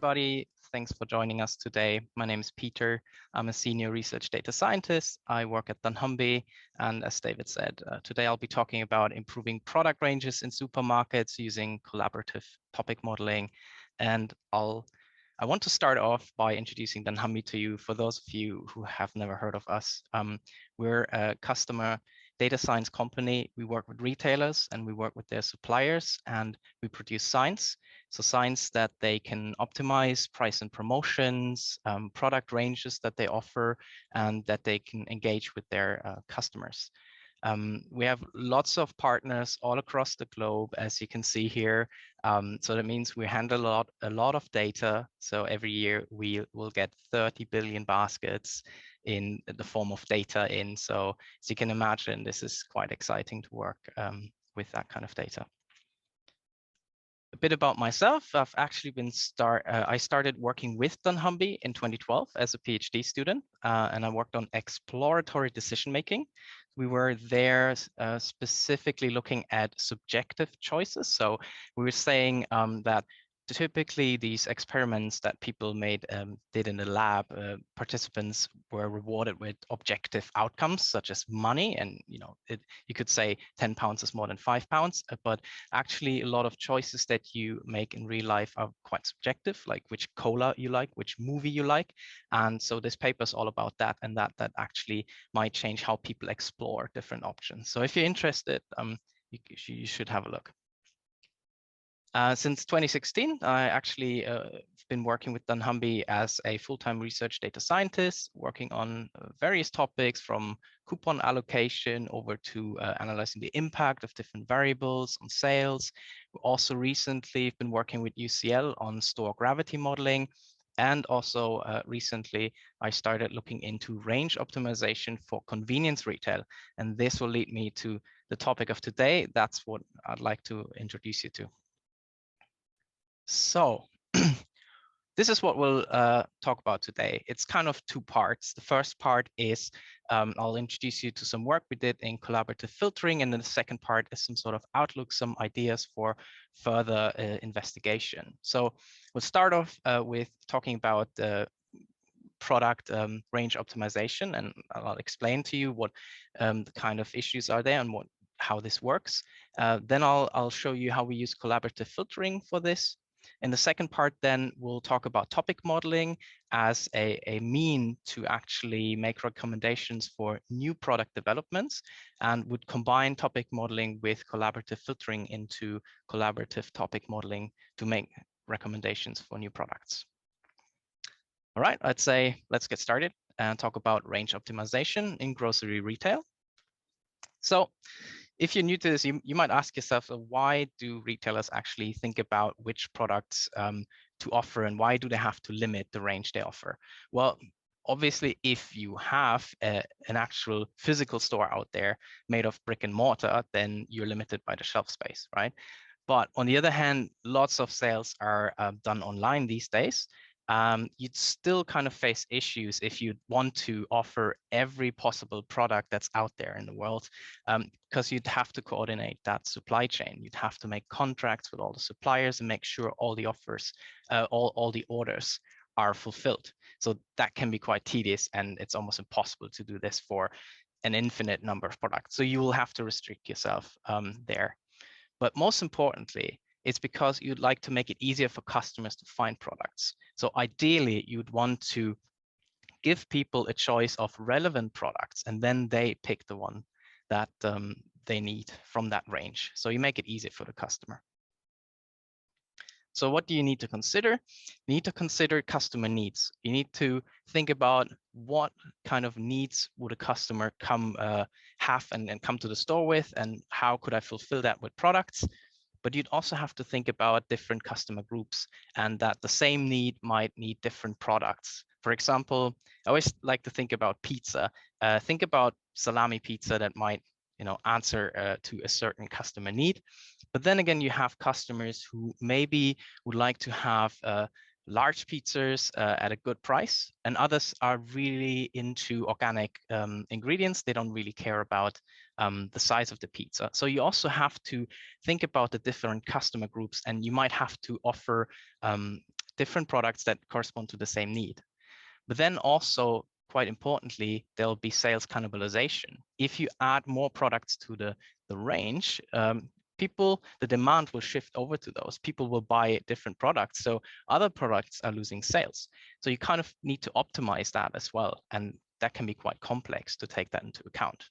everybody. Thanks for joining us today. My name is Peter. I'm a senior research data scientist. I work at dunnhumby. And as David said, today I'll be talking about improving product ranges in supermarkets using collaborative topic modeling. And I want to start off by introducing dunnhumby to you for those of you who have never heard of us. We're a customer data science company. We work with retailers and we work with their suppliers, and we produce science. So science that they can optimize price and promotions, product ranges that they offer, and that they can engage with their customers. We have lots of partners all across the globe, as you can see here. So that means we handle a lot of data. So every year we will get 30 billion baskets in the form of data in. So as you can imagine, this is quite exciting to work with that kind of data. A bit about myself. I've actually been I started working with dunnhumby in 2012 as a PhD student, and I worked on exploratory decision making. We were there specifically looking at subjective choices. So we were saying that typically these experiments that people did in the lab, participants were rewarded with objective outcomes such as money, and you could say 10 pounds is more than 5 pounds, but actually a lot of choices that you make in real life are quite subjective, like which cola you like, which movie you like. And so this paper is all about that, and that actually might change how people explore different options. So if you're interested, you should have a look. Since 2016, I actually been working with dunnhumby as a full-time research data scientist, working on various topics from coupon allocation over to analyzing the impact of different variables on sales. We also recently been working with UCL on store gravity modeling. And also recently, I started looking into range optimization for convenience retail. And this will lead me to the topic of today. That's what I'd like to introduce you to. So this is what we'll talk about today. It's kind of two parts. The first part is I'll introduce you to some work we did in collaborative filtering. And then the second part is some sort of outlook, some ideas for further investigation. So we'll start off with talking about the product range optimization. And I'll explain to you what the kind of issues are there and how this works. Then I'll show you how we use collaborative filtering for this. In the second part, then we'll talk about topic modeling as a mean to actually make recommendations for new product developments, and would combine topic modeling with collaborative filtering into collaborative topic modeling to make recommendations for new products. All right, I'd say let's get started and talk about range optimization in grocery retail. So if you're new to this, you might ask yourself, why do retailers actually think about which products to offer, and why do they have to limit the range they offer? Well, obviously, if you have an actual physical store out there made of brick and mortar, then you're limited by the shelf space, right? But on the other hand, lots of sales are done online these days. You'd still kind of face issues if you want to offer every possible product that's out there in the world, because you'd have to coordinate that supply chain. You'd have to make contracts with all the suppliers and make sure all the offers, all the orders are fulfilled. So that can be quite tedious, and it's almost impossible to do this for an infinite number of products. So you will have to restrict yourself there. But most importantly, it's because you'd like to make it easier for customers to find products. So ideally, you'd want to give people a choice of relevant products, and then they pick the one that they need from that range. So you make it easier for the customer. So what do you need to consider? You need to consider customer needs. You need to think about what kind of needs would a customer have and come to the store with, and how could I fulfill that with products? But you'd also have to think about different customer groups, and that the same need might need different products. For example, I always like to think about pizza. Think about salami pizza that might answer to a certain customer need. But then again, you have customers who maybe would like to have large pizzas at a good price, and others are really into organic ingredients. They don't really care about the size of the pizza. So you also have to think about the different customer groups, and you might have to offer different products that correspond to the same need. But then also, quite importantly, there'll be sales cannibalization. If you add more products to the range, the demand will shift over to those. People will buy different products. So other products are losing sales. So you kind of need to optimize that as well. And that can be quite complex to take that into account.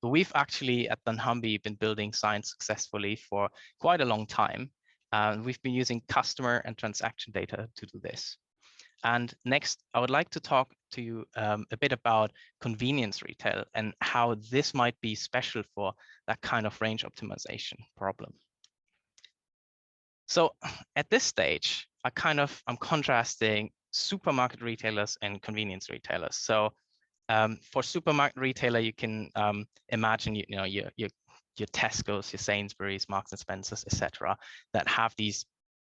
But we've actually at dunnhumby been building science successfully for quite a long time. We've been using customer and transaction data to do this. And next, I would like to talk to you a bit about convenience retail and how this might be special for that kind of range optimization problem. So at this stage, I'm contrasting supermarket retailers and convenience retailers. So for supermarket retailer, you can imagine your Tesco's, your Sainsbury's, Marks and Spencer's, etc., that have these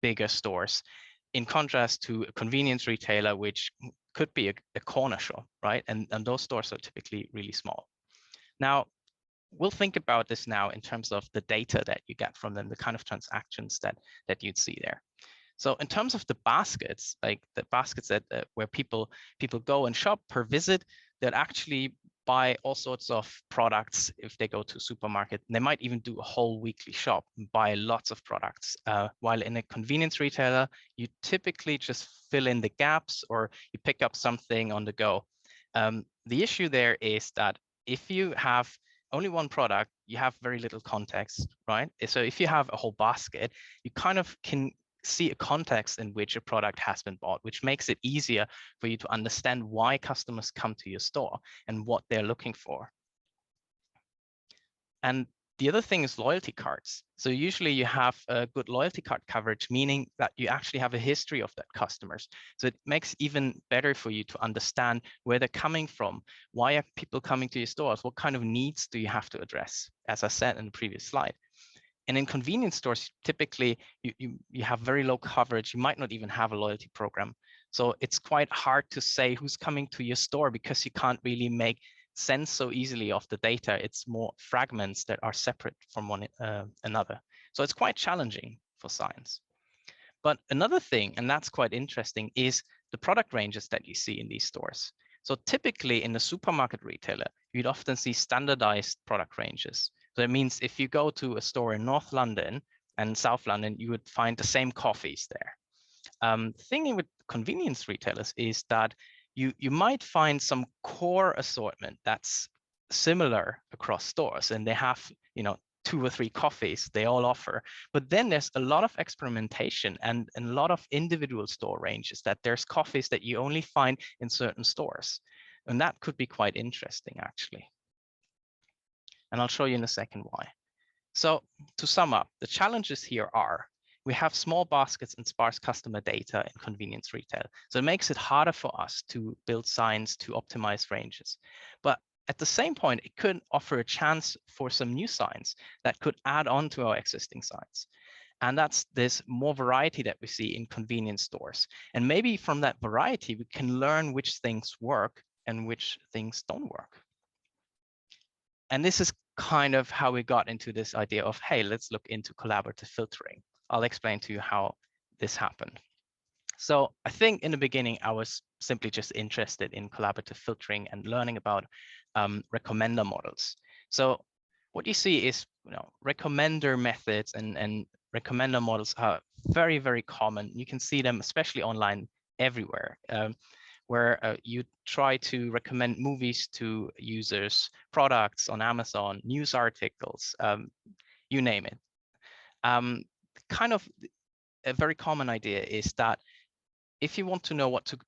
bigger stores. In contrast to a convenience retailer, which could be a corner shop, right? And those stores are typically really small. Now, we'll think about this now in terms of the data that you get from them, the kind of transactions that you'd see there. So in terms of the baskets, like the baskets that where people go and shop per visit, they'll actually buy all sorts of products if they go to a supermarket. They might even do a whole weekly shop and buy lots of products. While in a convenience retailer, you typically just fill in the gaps or you pick up something on the go. The issue there is that if you have only one product, you have very little context, right? So if you have a whole basket, you kind of can see a context in which a product has been bought, which makes it easier for you to understand why customers come to your store and what they're looking for. And the other thing is loyalty cards. So usually you have a good loyalty card coverage, meaning that you actually have a history of that customers. So it makes it even better for you to understand where they're coming from. Why are people coming to your stores? What kind of needs do you have to address? As I said in the previous slide. And in convenience stores, typically you have very low coverage. You might not even have a loyalty program. So it's quite hard to say who's coming to your store because you can't really make sense so easily of the data. It's more fragments that are separate from one another. So it's quite challenging for science. But another thing, and that's quite interesting, is the product ranges that you see in these stores. So typically in a supermarket retailer, you'd often see standardized product ranges. So that means if you go to a store in North London and South London, you would find the same coffees there. The thing with convenience retailers is that you might find some core assortment that's similar across stores, and they have 2 or 3 coffees they all offer. But then there's a lot of experimentation and a lot of individual store ranges, that there's coffees that you only find in certain stores. And that could be quite interesting, actually. And I'll show you in a second why. So to sum up, the challenges here are, we have small baskets and sparse customer data in convenience retail. So it makes it harder for us to build science to optimize ranges. But at the same point, it could offer a chance for some new science that could add on to our existing science. And that's this more variety that we see in convenience stores. And maybe from that variety, we can learn which things work and which things don't work. And this is kind of how we got into this idea of, hey, let's look into collaborative filtering. I'll explain to you how this happened. So I think in the beginning, I was simply just interested in collaborative filtering and learning about recommender models. So what you see is, recommender methods and recommender models are very, very common. You can see them, especially online, everywhere. Where you try to recommend movies to users, products on Amazon, news articles, you name it. Kind of a very common idea is that if you want to know what to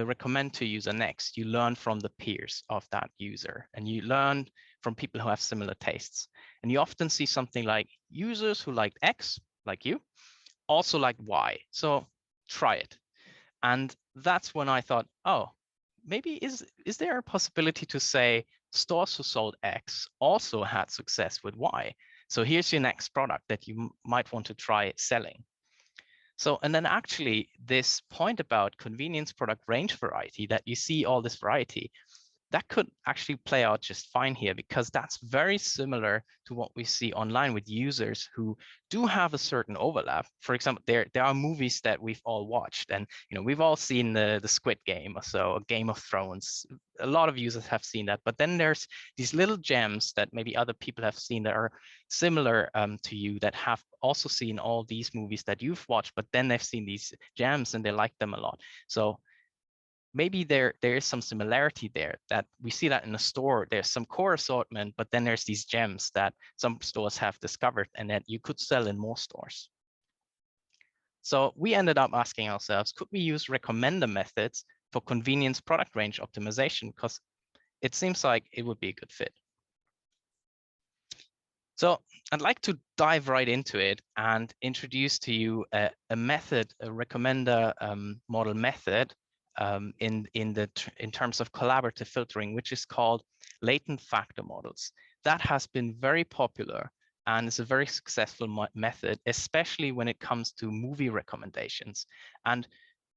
recommend to a user next, you learn from the peers of that user, and you learn from people who have similar tastes. And you often see something like, users who like X, like you, also like Y. So try it. And that's when I thought, oh, maybe is there a possibility to say stores who sold X also had success with Y? So here's your next product that you might want to try selling. So, and then actually this point about convenience product range variety, that you see all this variety, that could actually play out just fine here, because that's very similar to what we see online with users who do have a certain overlap. For example, there are movies that we've all watched, and we've all seen the Squid Game or so, Game of Thrones. A lot of users have seen that, but then there's these little gems that maybe other people have seen that are similar to you, that have also seen all these movies that you've watched, but then they've seen these gems and they like them a lot. So maybe there is some similarity there, that we see that in a store, there's some core assortment, but then there's these gems that some stores have discovered and that you could sell in more stores. So we ended up asking ourselves, could we use recommender methods for convenience product range optimization? Because it seems like it would be a good fit. So I'd like to dive right into it and introduce to you a method, a recommender model method in terms of collaborative filtering, which is called latent factor models. That has been very popular and is a very successful method, especially when it comes to movie recommendations. And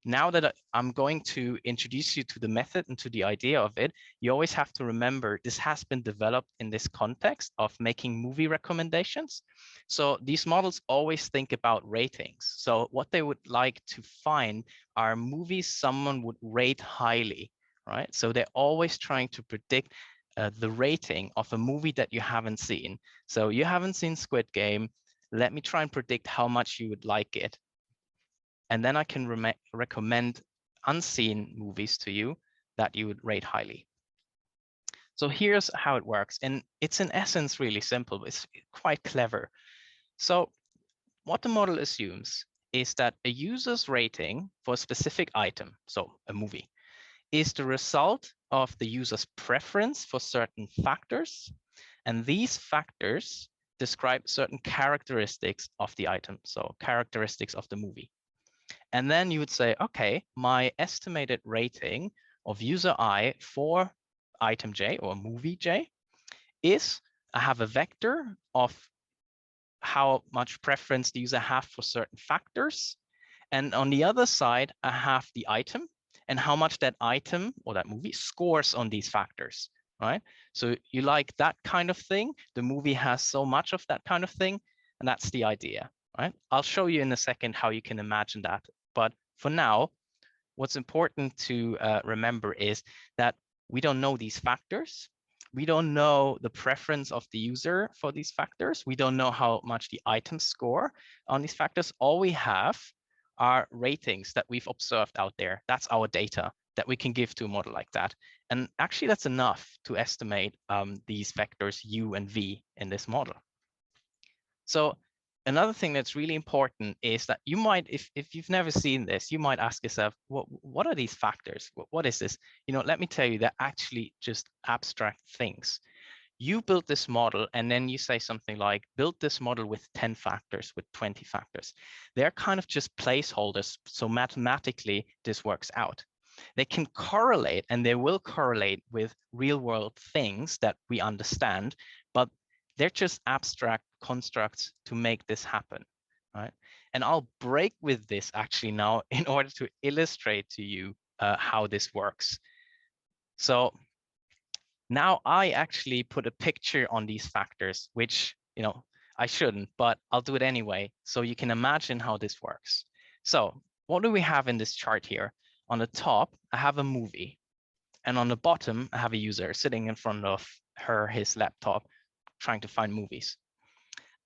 now that I'm going to introduce you to the method and to the idea of it, you always have to remember this has been developed in this context of making movie recommendations. So these models always think about ratings. So what they would like to find are movies someone would rate highly, right? So they're always trying to predict the rating of a movie that you haven't seen. So you haven't seen Squid Game. Let me try and predict how much you would like it. And then I can recommend unseen movies to you that you would rate highly. So here's how it works. And it's in essence really simple, but it's quite clever. So what the model assumes is that a user's rating for a specific item, so a movie, is the result of the user's preference for certain factors. And these factors describe certain characteristics of the item, so characteristics of the movie. And then you would say, okay, my estimated rating of user I for item J or movie J is, I have a vector of how much preference the user have for certain factors. And on the other side, I have the item and how much that item or that movie scores on these factors, right? So you like that kind of thing. The movie has so much of that kind of thing. And that's the idea, right? I'll show you in a second how you can imagine that. But for now, what's important to remember is that we don't know these factors. We don't know the preference of the user for these factors. We don't know how much the items score on these factors. All we have are ratings that we've observed out there. That's our data that we can give to a model like that. And actually, that's enough to estimate these vectors U and V in this model. So another thing that's really important is that you might, if you've never seen this, you might ask yourself, what are these factors? What is this? Let me tell you, they're actually just abstract things. You build this model and then you say something like, build this model with 10 factors, with 20 factors. They're kind of just placeholders. So mathematically, this works out. They can correlate, and they will correlate with real world things that we understand, but they're just abstract constructs to make this happen, right? And I'll break with this actually now in order to illustrate to you how this works. So now I actually put a picture on these factors, which, I shouldn't, but I'll do it anyway. So you can imagine how this works. So what do we have in this chart here? On the top, I have a movie. And on the bottom, I have a user sitting in front of his laptop, trying to find movies.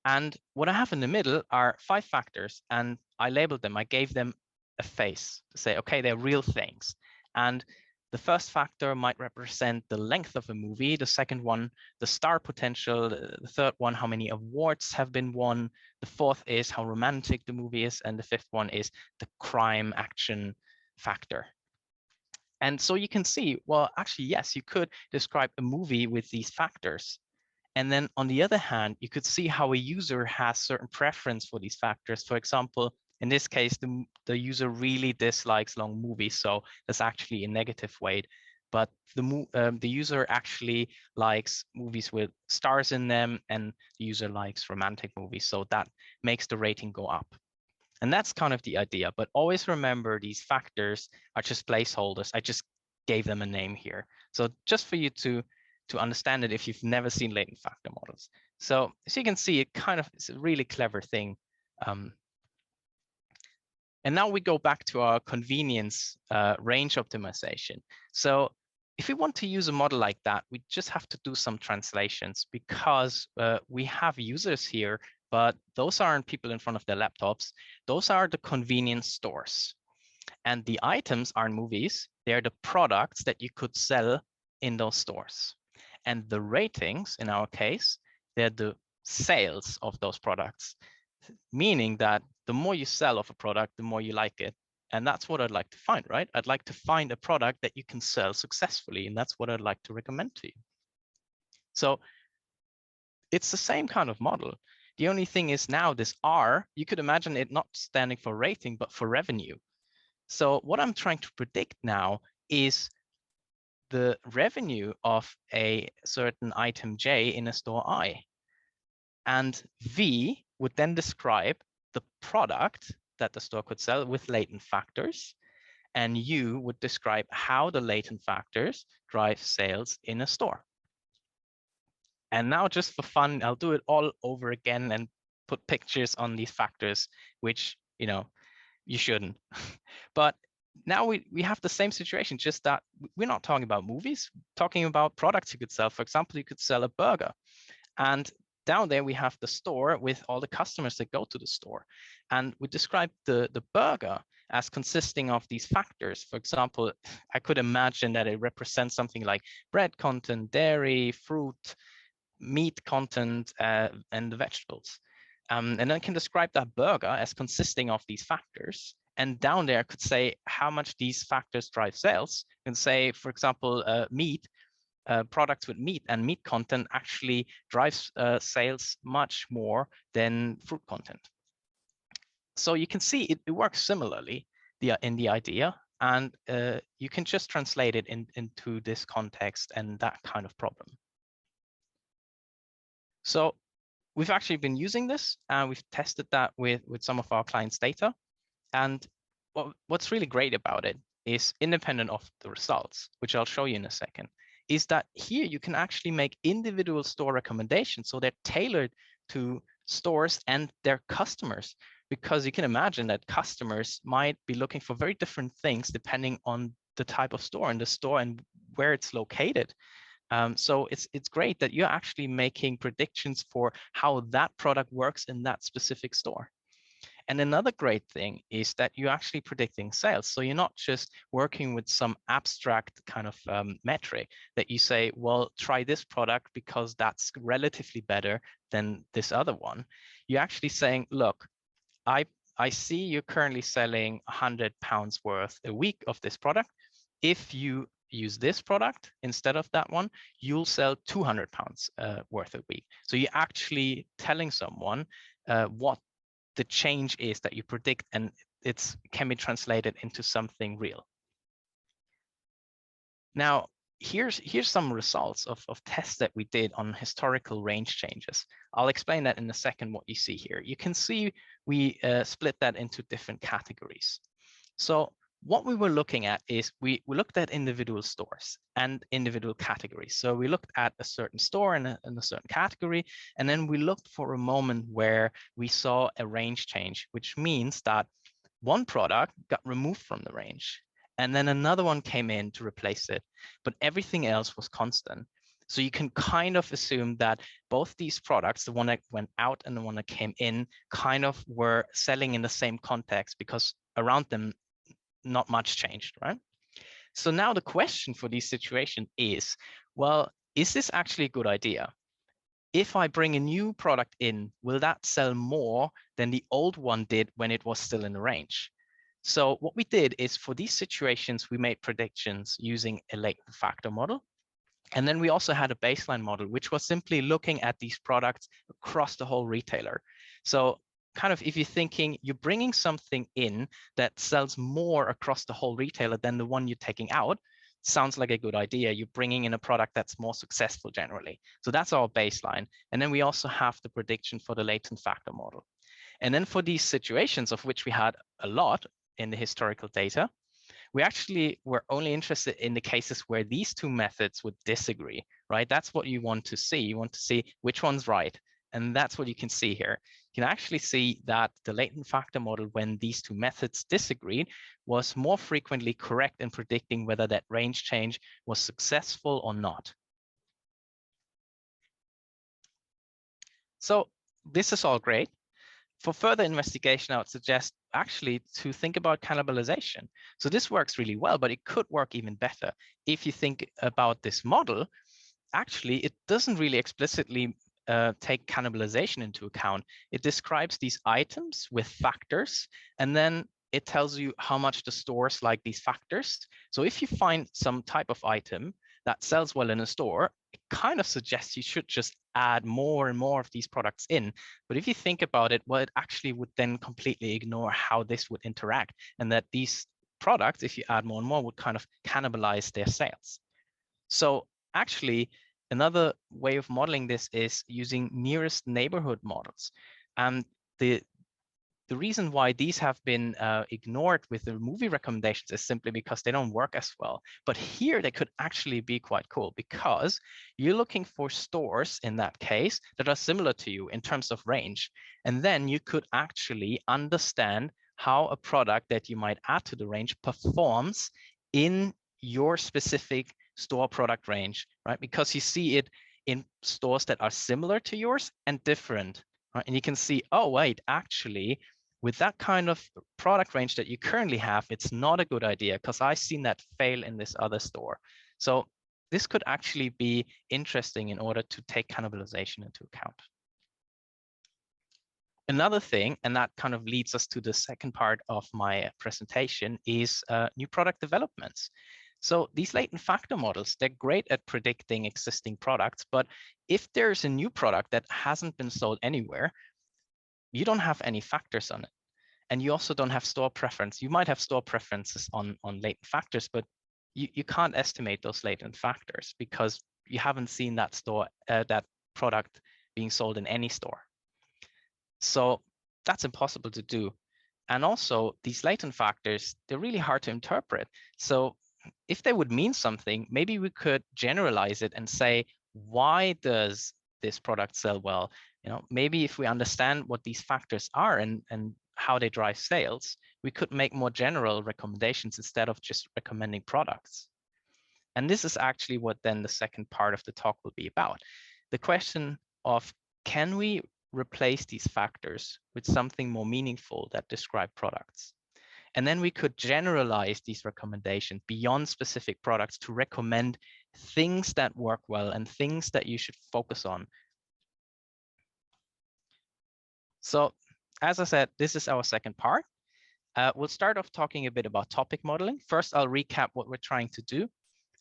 And what I have in the middle are 5 factors, and I labeled them. I gave them a face to say, okay, they're real things. And the first factor might represent the length of a movie. The second one, the star potential. The third one, how many awards have been won. The fourth is how romantic the movie is. And the fifth one is the crime action factor. And so you can see, well, actually, yes, you could describe a movie with these factors. And then on the other hand, you could see how a user has certain preference for these factors. For example, in this case, the user really dislikes long movies. So that's actually a negative weight. But the user actually likes movies with stars in them, and the user likes romantic movies. So that makes the rating go up. And that's kind of the idea. But always remember, these factors are just placeholders. I just gave them a name here. So just for you to understand it if you've never seen latent factor models. So as you can see, it kind of is a really clever thing. And now we go back to our convenience range optimization. So if we want to use a model like that, we just have to do some translations because we have users here, but those aren't people in front of their laptops. Those are the convenience stores. And the items aren't movies. They're the products that you could sell in those stores. And the ratings, in our case, they're the sales of those products, meaning that the more you sell of a product, the more you like it. And that's what I'd like to find, right? I'd like to find a product that you can sell successfully, and that's what I'd like to recommend to you. So it's the same kind of model. The only thing is now this R, you could imagine it not standing for rating, but for revenue. So what I'm trying to predict now is the revenue of a certain item J in a store I. And V would then describe the product that the store could sell with latent factors. And U would describe how the latent factors drive sales in a store. And now just for fun, I'll do it all over again and put pictures on these factors, which, you shouldn't. But now we have the same situation, just that we're not talking about movies, talking about products you could sell. For example, you could sell a burger. And down there, we have the store with all the customers that go to the store. And we describe the burger as consisting of these factors. For example, I could imagine that it represents something like bread content, dairy, fruit, meat content, and the vegetables. And then I can describe that burger as consisting of these factors. And down there, I could say how much these factors drive sales. And say, for example, meat, products with meat and meat content actually drives sales much more than fruit content. So you can see it works similarly in the idea, and you can just translate it into this context and that kind of problem. So we've actually been using this, and we've tested that with some of our clients' data. And what's really great about it is, independent of the results, which I'll show you in a second, is that here you can actually make individual store recommendations. So they're tailored to stores and their customers, because you can imagine that customers might be looking for very different things depending on the type of store and the store and where it's located. So it's great that you're actually making predictions for how that product works in that specific store. And another great thing is that you're actually predicting sales. So you're not just working with some abstract kind of metric that you say, well, try this product because that's relatively better than this other one. You're actually saying, look, I see you're currently selling £100 worth a week of this product. If you use this product instead of that one, you'll sell £200 worth a week. So you're actually telling someone what the change is that you predict, and it can be translated into something real. Now, here's some results of tests that we did on historical range changes. I'll explain that in a second, what you see here. You can see we split that into different categories. So what we were looking at is we looked at individual stores and individual categories. So we looked at a certain store and a certain category, and then we looked for a moment where we saw a range change, which means that one product got removed from the range and then another one came in to replace it, but everything else was constant. So you can kind of assume that both these products, the one that went out and the one that came in, kind of were selling in the same context, because around them, not much changed, right? So now the question for these situations is, well, is this actually a good idea? If I bring a new product in, will that sell more than the old one did when it was still in the range? So what we did is, for these situations, we made predictions using a latent factor model. And then we also had a baseline model, which was simply looking at these products across the whole retailer. So kind of, if you're thinking you're bringing something in that sells more across the whole retailer than the one you're taking out, sounds like a good idea. You're bringing in a product that's more successful generally. So that's our baseline. And then we also have the prediction for the latent factor model. And then for these situations, of which we had a lot in the historical data, We actually were only interested in the cases where these two methods would disagree, right? That's what you want to see. You want to see which one's right. And that's what you can see here. You can actually see that the latent factor model, when these two methods disagreed, was more frequently correct in predicting whether that range change was successful or not. So this is all great. For further investigation, I would suggest actually to think about cannibalization. So this works really well, but it could work even better. If you think about this model, actually, it doesn't really explicitly take cannibalization into account. It describes these items with factors, and then it tells you how much the stores like these factors. So if you find some type of item that sells well in a store, it kind of suggests you should just add more and more of these products in. But if you think about it, well, it actually would then completely ignore how this would interact, and that these products, if you add more and more, would kind of cannibalize their sales. So actually, another way of modeling this is using nearest neighborhood models. And the reason why these have been ignored with the movie recommendations is simply because they don't work as well. But here they could actually be quite cool, because you're looking for stores in that case that are similar to you in terms of range. And then you could actually understand how a product that you might add to the range performs in your specific store product range, right? Because you see it in stores that are similar to yours and different, right? And you can see, oh, wait, actually, with that kind of product range that you currently have, it's not a good idea because I've seen that fail in this other store. So this could actually be interesting in order to take cannibalization into account. Another thing, and that kind of leads us to the second part of my presentation, is new product developments. So these latent factor models, they're great at predicting existing products, but if there's a new product that hasn't been sold anywhere, you don't have any factors on it. And you also don't have store preference. You might have store preferences on latent factors, but you can't estimate those latent factors because you haven't seen that that product being sold in any store. So that's impossible to do. And also these latent factors, they're really hard to interpret. So if they would mean something, maybe we could generalize it and say, why does this product sell well? You know, maybe if we understand what these factors are and how they drive sales, we could make more general recommendations instead of just recommending products. And this is actually what then the second part of the talk will be about. The question of, can we replace these factors with something more meaningful that describe products? And then we could generalize these recommendations beyond specific products to recommend things that work well and things that you should focus on. So as I said, this is our second part. We'll start off talking a bit about topic modeling. First, I'll recap what we're trying to do,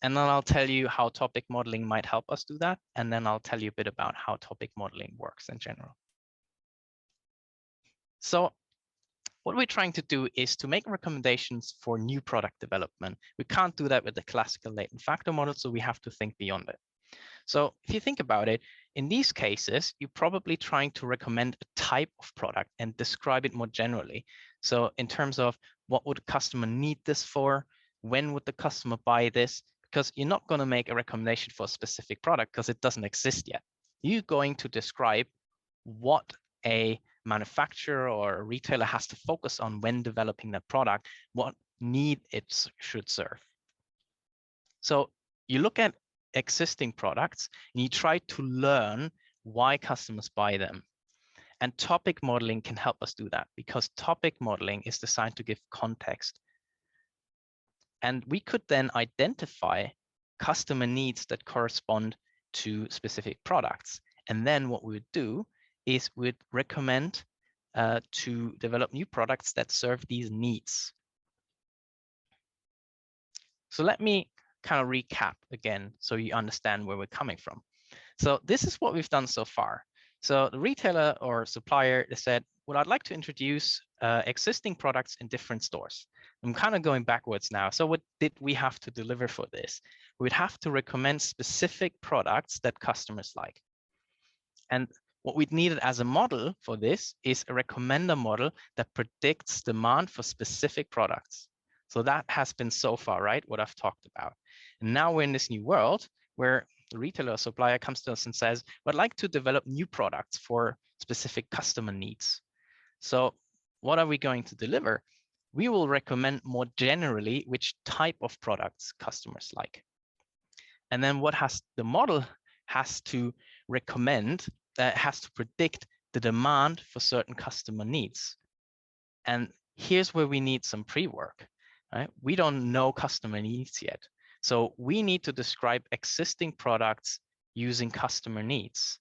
and then I'll tell you how topic modeling might help us do that. And then I'll tell you a bit about how topic modeling works in general. So what we're trying to do is to make recommendations for new product development. We can't do that with the classical latent factor model, so we have to think beyond it. So if you think about it, in these cases, you're probably trying to recommend a type of product and describe it more generally. So in terms of what would a customer need this for? When would the customer buy this? Because you're not going to make a recommendation for a specific product because it doesn't exist yet. You're going to describe what a manufacturer or a retailer has to focus on when developing that product, what need it should serve. So you look at existing products and you try to learn why customers buy them. And topic modeling can help us do that because topic modeling is designed to give context. And we could then identify customer needs that correspond to specific products. And then what we would do is we'd recommend to develop new products that serve these needs. So let me kind of recap again so you understand where we're coming from. So this is what we've done so far. So the retailer or supplier said, well, I'd like to introduce existing products in different stores. I'm kind of going backwards now. So what did we have to deliver for this? We'd have to recommend specific products that customers like. And what we needed as a model for this is a recommender model that predicts demand for specific products. So that has been so far, right, what I've talked about. And now we're in this new world where the retailer or supplier comes to us and says, I'd like to develop new products for specific customer needs. So what are we going to deliver? We will recommend more generally which type of products customers like. And then what has the model has to recommend, has to predict the demand for certain customer needs. And here's where we need some pre-work, right? We don't know customer needs yet. So we need to describe existing products using customer needs.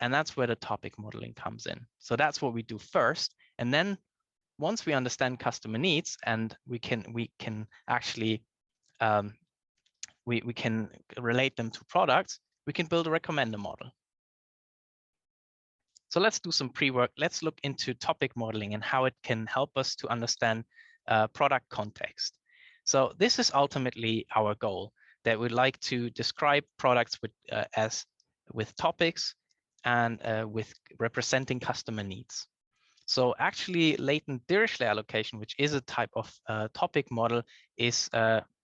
And that's where the topic modeling comes in. So that's what we do first. And then once we understand customer needs and we can actually we can relate them to products, we can build a recommender model. So let's do some pre-work. Let's look into topic modeling and how it can help us to understand product context. So this is ultimately our goal, that we'd like to describe products with topics and with representing customer needs. So actually latent dirichlet allocation, which is a type of topic model, is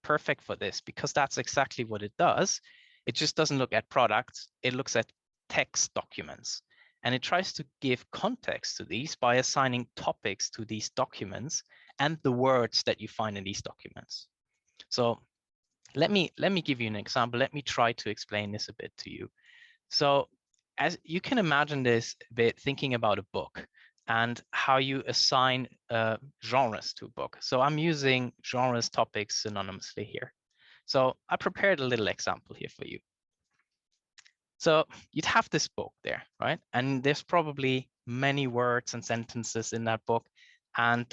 perfect for this because that's exactly what it does. It just doesn't look at products, it looks at text documents. And it tries to give context to these by assigning topics to these documents and the words that you find in these documents. So let me give you an example. Let me try to explain this a bit to you. So as you can imagine this a bit thinking about a book and how you assign genres to a book. So I'm using genres topics synonymously here. So I prepared a little example here for you. So you'd have this book there, right? And there's probably many words and sentences in that book. And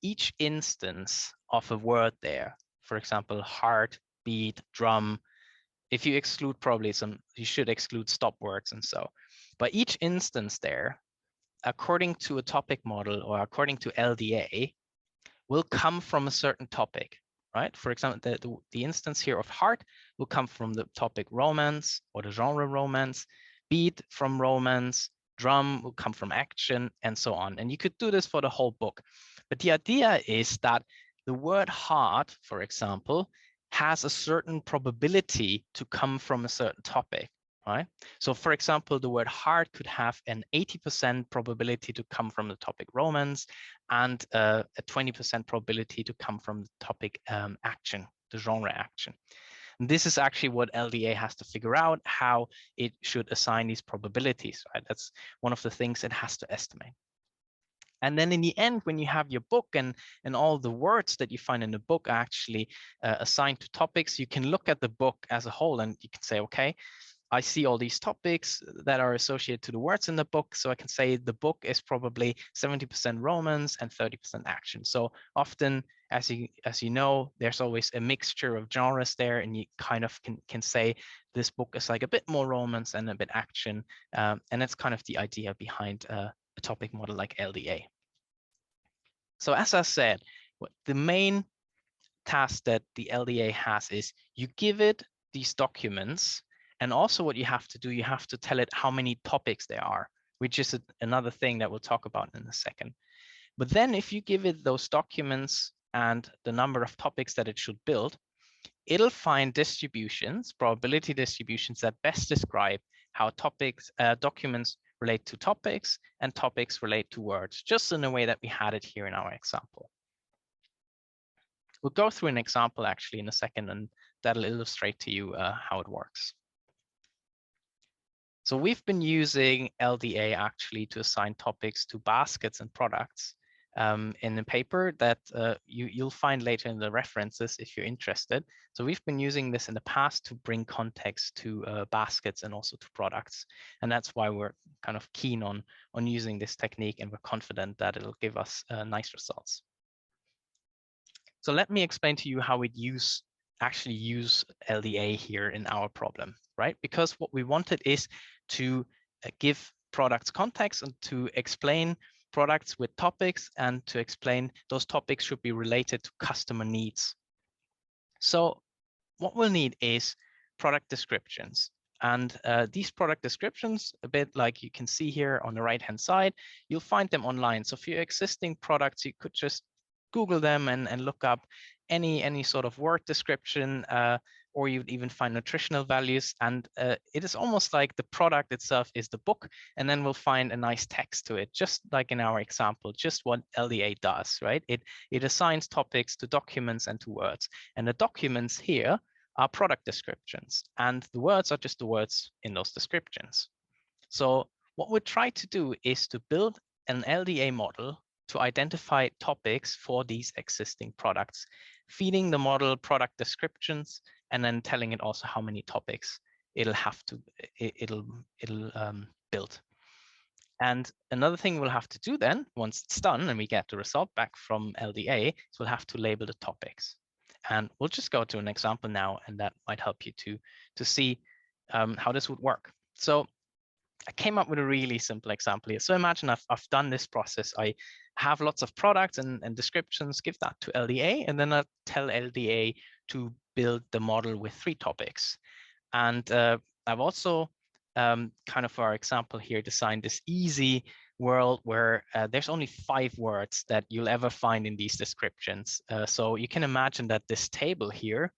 each instance of a word there, for example, heart, beat, drum, if you exclude probably you should exclude stop words and so. But each instance there, according to a topic model or according to LDA, will come from a certain topic. Right? For example, the instance here of heart will come from the topic romance or the genre romance, beat from romance, drum will come from action, and so on. And you could do this for the whole book. But the idea is that the word heart, for example, has a certain probability to come from a certain topic. Right? So for example, the word heart could have an 80% probability to come from the topic romance and a 20% probability to come from the topic action, the genre action. And this is actually what LDA has to figure out, how it should assign these probabilities, right? That's one of the things it has to estimate. And then in the end, when you have your book and all the words that you find in the book are actually assigned to topics, you can look at the book as a whole and you can say, okay, I see all these topics that are associated to the words in the book. So I can say the book is probably 70% romance and 30% action. So often, as you know, there's always a mixture of genres there, and you kind of can say this book is like a bit more romance and a bit action. And that's kind of the idea behind a topic model like LDA. So as I said, the main task that the LDA has is you give it these documents. And also what you have to do, you have to tell it how many topics there are, which is another thing that we'll talk about in a second. But then if you give it those documents and the number of topics that it should build, it'll find distributions, probability distributions that best describe how documents relate to topics and topics relate to words, just in the way that we had it here in our example. We'll go through an example actually in a second, and that'll illustrate to you how it works. So we've been using LDA actually to assign topics to baskets and products in the paper that you'll find later in the references if you're interested. So we've been using this in the past to bring context to baskets and also to products. And that's why we're kind of keen on using this technique, and we're confident that it'll give us nice results. So let me explain to you how we actually use LDA here in our problem, right? Because what we wanted is to give products context and to explain products with topics, and to explain those topics should be related to customer needs. So what we'll need is product descriptions. And these product descriptions, a bit like you can see here on the right-hand side, you'll find them online. So for your existing products, you could just Google them and look up any sort of word description, or you'd even find nutritional values. And it is almost like the product itself is the book, and then we'll find a nice text to it, just like in our example, just what LDA does, right? It assigns topics to documents and to words. And the documents here are product descriptions, and the words are just the words in those descriptions. So what we try to do is to build an LDA model to identify topics for these existing products, feeding the model product descriptions, and then telling it also how many topics it'll build. And another thing we'll have to do then, once it's done and we get the result back from LDA, is we'll have to label the topics. And we'll just go to an example now, and that might help you to see how this would work. So I came up with a really simple example here. So imagine I've done this process. I have lots of products and descriptions, give that to LDA, and then I tell LDA to build the model with 3 topics. And I've also kind of, for our example here, designed this easy world where there's only 5 words that you'll ever find in these descriptions. So you can imagine that this table here,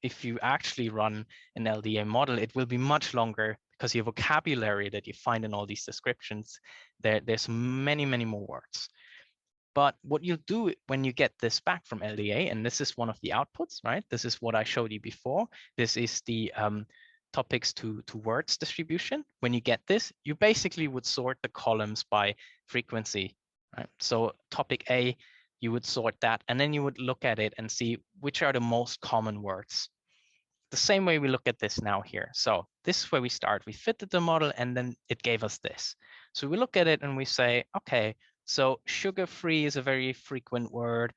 if you actually run an LDA model, it will be much longer because your vocabulary that you find in all these descriptions, there's many, many more words. But what you'll do when you get this back from LDA, and this is one of the outputs, right? This is what I showed you before. This is the topics to words distribution. When you get this, you basically would sort the columns by frequency, right? So topic A, you would sort that, and then you would look at it and see which are the most common words. The same way we look at this now here. So this is where we start. We fitted the model, and then it gave us this. So we look at it and we say, okay, so sugar-free is a very frequent word,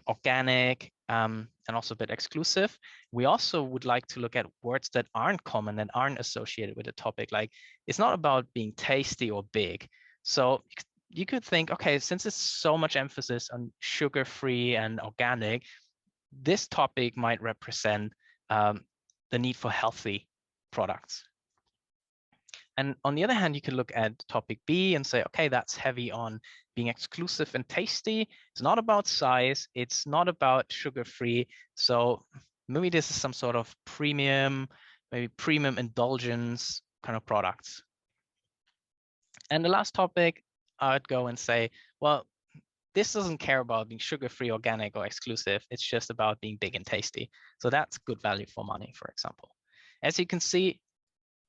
organic, and also a bit exclusive. We also would like to look at words that aren't common, that aren't associated with a topic. Like, it's not about being tasty or big. So you could think, okay, since it's so much emphasis on sugar-free and organic, this topic might represent the need for healthy products. And on the other hand, you can look at topic B and say, okay, that's heavy on being exclusive and tasty. It's not about size. It's not about sugar-free. So maybe this is some sort of premium, maybe premium indulgence kind of products. And the last topic, I'd go and say, well, this doesn't care about being sugar-free, organic, or exclusive. It's just about being big and tasty. So that's good value for money, for example. As you can see,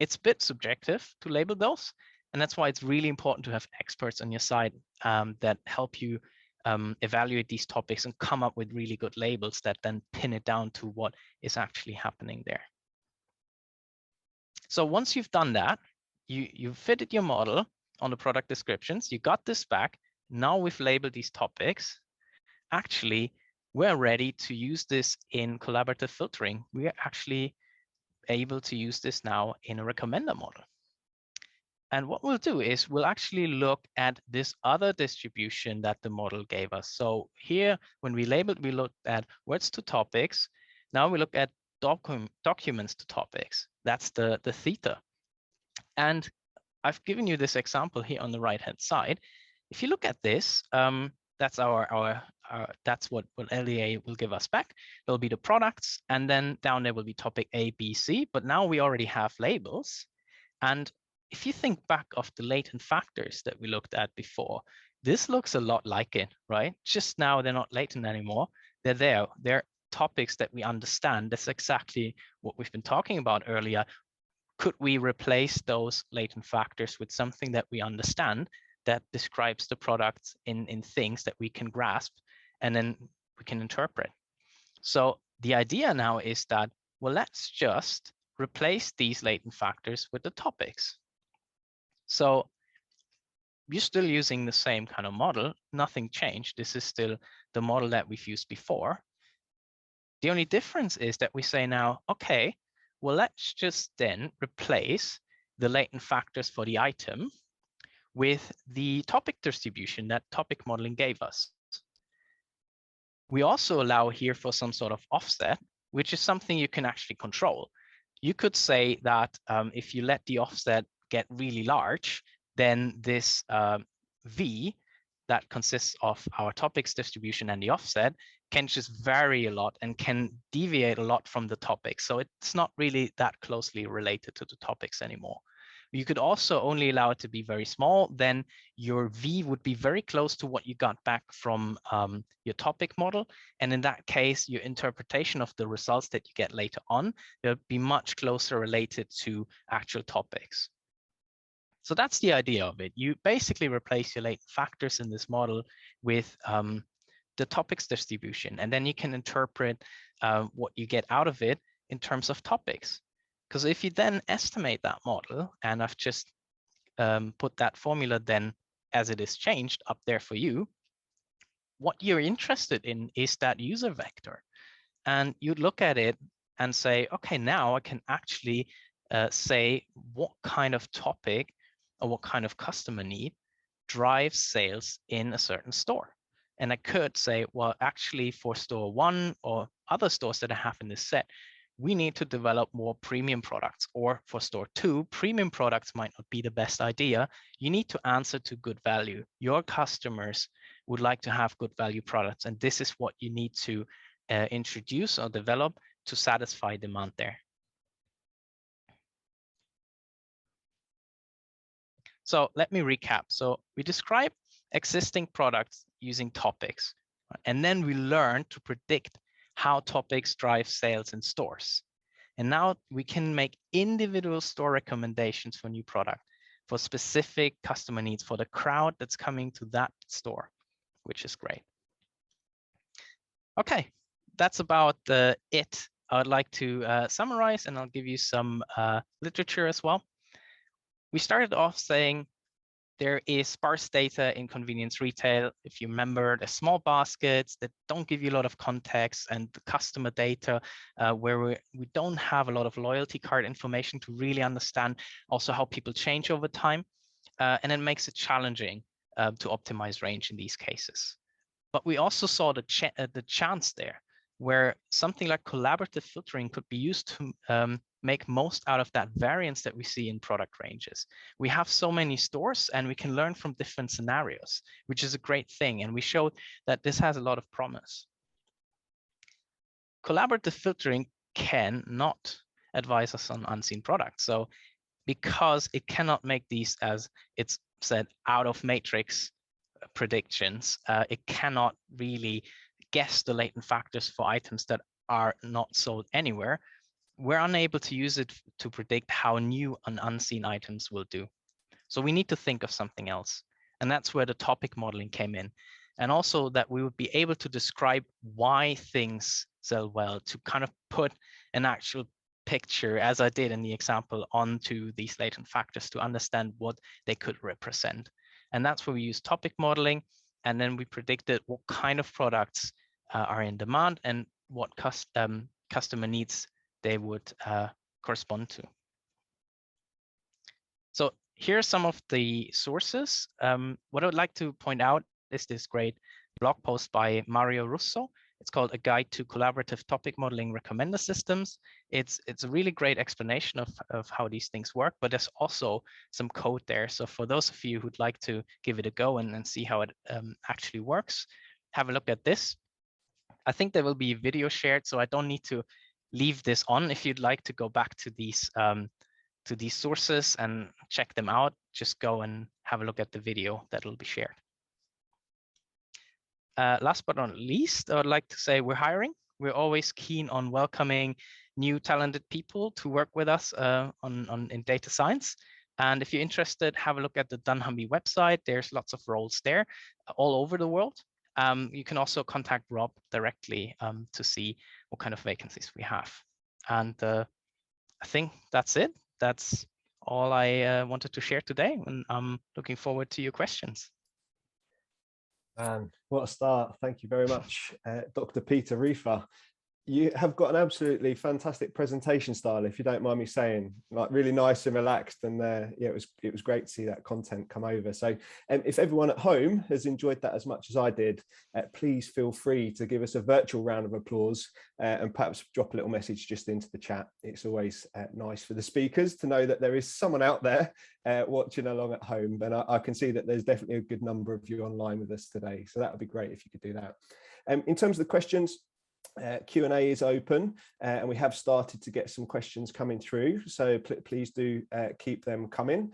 it's a bit subjective to label those. And that's why it's really important to have experts on your side that help you evaluate these topics and come up with really good labels that then pin it down to what is actually happening there. So once you've done that, you've fitted your model on the product descriptions, you got this back. Now we've labeled these topics. Actually, we're ready to use this in collaborative filtering. We are actually able to use this now in a recommender model. And what we'll do is we'll actually look at this other distribution that the model gave us. So here, when we labeled, we looked at words to topics. Now we look at documents to topics. That's the theta. And I've given you this example here on the right-hand side. If you look at this, that's that's what LDA will give us back. There'll be the products, and then down there will be topic A, B, C. But now we already have labels. And if you think back of the latent factors that we looked at before, this looks a lot like it, right? Just now they're not latent anymore. They're there. They're topics that we understand. That's exactly what we've been talking about earlier. Could we replace those latent factors with something that we understand that describes the products in things that we can grasp, and then we can interpret? So the idea now is that, well, let's just replace these latent factors with the topics. So you're still using the same kind of model, nothing changed. This is still the model that we've used before. The only difference is that we say now, okay, well, let's just then replace the latent factors for the item with the topic distribution that topic modeling gave us. We also allow here for some sort of offset, which is something you can actually control. You could say that if you let the offset get really large, then this V that consists of our topics distribution and the offset can just vary a lot and can deviate a lot from the topics. So it's not really that closely related to the topics anymore. You could also only allow it to be very small, then your V would be very close to what you got back from your topic model. And in that case, your interpretation of the results that you get later on will be much closer related to actual topics. So that's the idea of it. You basically replace your latent factors in this model with the topics distribution, and then you can interpret what you get out of it in terms of topics. Because if you then estimate that model, and I've just put that formula then as it is changed up there for you, what you're interested in is that user vector. And you'd look at it and say, okay, now I can actually say what kind of topic or what kind of customer need drives sales in a certain store. And I could say, well, actually for store 1 or other stores that I have in this set, we need to develop more premium products. Or for store 2, premium products might not be the best idea. You need to answer to good value. Your customers would like to have good value products, and this is what you need to introduce or develop to satisfy demand there. So let me recap. So we describe existing products using topics, and then we learn to predict how topics drive sales in stores. And now we can make individual store recommendations for new product for specific customer needs for the crowd that's coming to that store, which is great. Okay, that's about it. I'd like to summarize, and I'll give you some literature as well. We started off saying there is sparse data in convenience retail. If you remember, the small baskets that don't give you a lot of context, and the customer data where we don't have a lot of loyalty card information to really understand also how people change over time. And it makes it challenging to optimize range in these cases. But we also saw the chance there where something like collaborative filtering could be used to make most out of that variance that we see in product ranges. We have so many stores and we can learn from different scenarios, which is a great thing. And we showed that this has a lot of promise. Collaborative filtering cannot advise us on unseen products. So because it cannot make these, as it's said, out of matrix predictions, it cannot really guess the latent factors for items that are not sold anywhere. We're unable to use it to predict how new and unseen items will do. So we need to think of something else. And that's where the topic modeling came in. And also that we would be able to describe why things sell well, to kind of put an actual picture, as I did in the example, onto these latent factors to understand what they could represent. And that's where we use topic modeling. And then we predicted what kind of products are in demand and what customer needs they would correspond to. So here are some of the sources. What I would like to point out is this great blog post by Mario Russo. It's called A Guide to Collaborative Topic Modeling Recommender Systems. It's a really great explanation of how these things work, but there's also some code there. So for those of you who'd like to give it a go and see how it actually works, have a look at this. I think there will be a video shared, so I don't need to leave this on. If you'd like to go back to these sources and check them out, just go and have a look at the video that will be shared. Last but not least, I would like to say we're hiring. We're always keen on welcoming new talented people to work with us in data science. And if you're interested, have a look at the dunnhumby website. There's lots of roles there all over the world. You can also contact Rob directly to see what kind of vacancies we have. And I think that's it. That's all I wanted to share today. And I'm looking forward to your questions. And what a start. Thank you very much, Dr. Peter Riefer. You have got an absolutely fantastic presentation style, if you don't mind me saying, like really nice and relaxed. And yeah, it was great to see that content come over. So if everyone at home has enjoyed that as much as I did, please feel free to give us a virtual round of applause and perhaps drop a little message just into the chat. It's always nice for the speakers to know that there is someone out there watching along at home. And I can see that there's definitely a good number of you online with us today. So that would be great if you could do that. In terms of the questions, Q&A is open and we have started to get some questions coming through, so please do keep them coming.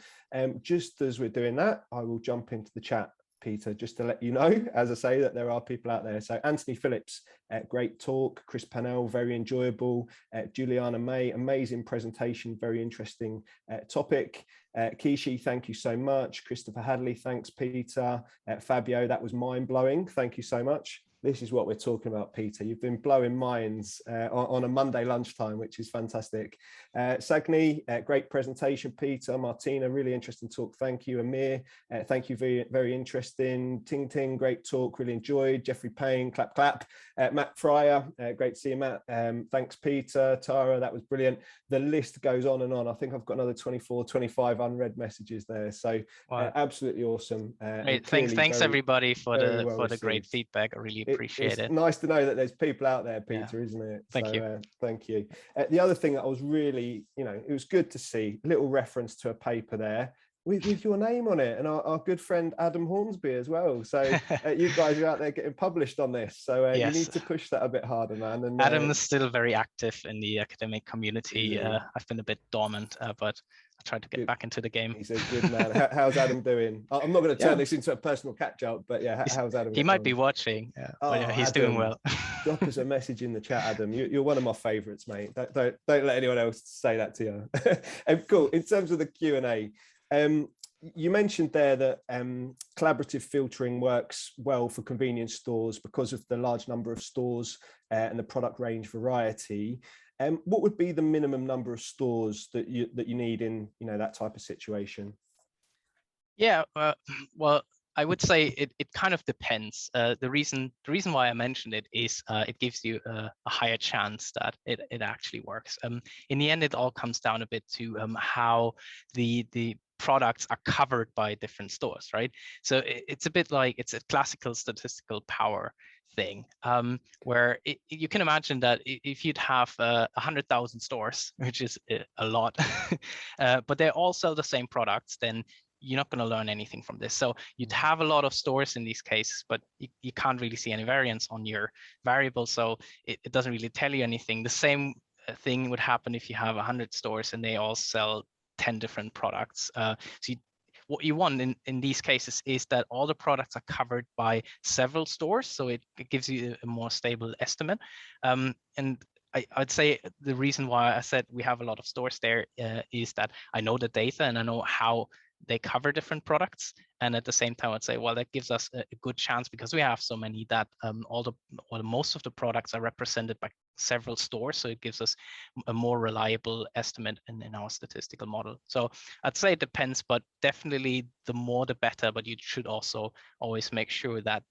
Just as we're doing that, I will jump into the chat, Peter, just to let you know, as I say, that there are people out there. So Anthony Phillips, great talk. Chris Pannell, very enjoyable. Juliana May, amazing presentation, very interesting topic. Kishi, thank you so much. Christopher Hadley, thanks, Peter. Fabio, that was mind-blowing. Thank you so much. This is what we're talking about, Peter. You've been blowing minds on a Monday lunchtime, which is fantastic. Sagni, great presentation, Peter. Martina, really interesting talk. Thank you. Amir, thank you, very, very interesting. Ting Ting, great talk, really enjoyed. Jeffrey Payne, clap, clap. Matt Fryer, great to see you, Matt. Thanks, Peter. Tara, that was brilliant. The list goes on and on. I think I've got another 24, 25 unread messages there. So wow. Absolutely awesome. Great. Thanks everybody for the great feedback. I really appreciate it. It's nice to know that there's people out there, Peter, isn't it? Thank you. Thank you. The other thing that I was really, it was good to see, a little reference to a paper there with your name on it, and our good friend Adam Hornsby as well. So you guys are out there getting published on this. So yes. You need to push that a bit harder, man. And Adam is still very active in the academic community. I've been a bit dormant, but I tried to get back into the game. He's a good man. How's Adam doing? I'm not going to turn this into a personal catch-up, but yeah, how's Adam? He might be watching. But he's Adam, doing well. Drop us a message in the chat, Adam. You're one of my favourites, mate. Don't let anyone else say that to you. Cool. In terms of the Q&A, you mentioned there that collaborative filtering works well for convenience stores because of the large number of stores and the product range variety. What would be the minimum number of stores that you need in that type of situation? Yeah, well, I would say it kind of depends. The reason why I mentioned it is it gives you a higher chance that it actually works. In the end, it all comes down a bit to how the products are covered by different stores, right? So it's a bit like it's a classical statistical power thing, where you can imagine that if you'd have 100,000 stores, which is a lot, but they all sell the same products, then you're not going to learn anything from this. So you'd have a lot of stores in these cases, but you can't really see any variance on your variable. So it doesn't really tell you anything. The same thing would happen if you have 100 stores and they all sell 10 different products. What you want in these cases is that all the products are covered by several stores. So it gives you a more stable estimate. And I'd say the reason why I said we have a lot of stores there is that I know the data and I know how they cover different products, and at the same time I'd say, well, that gives us a good chance because we have so many that most of the products are represented by several stores, so it gives us a more reliable estimate in our statistical model. So I'd say it depends, but definitely the more the better, but you should also always make sure that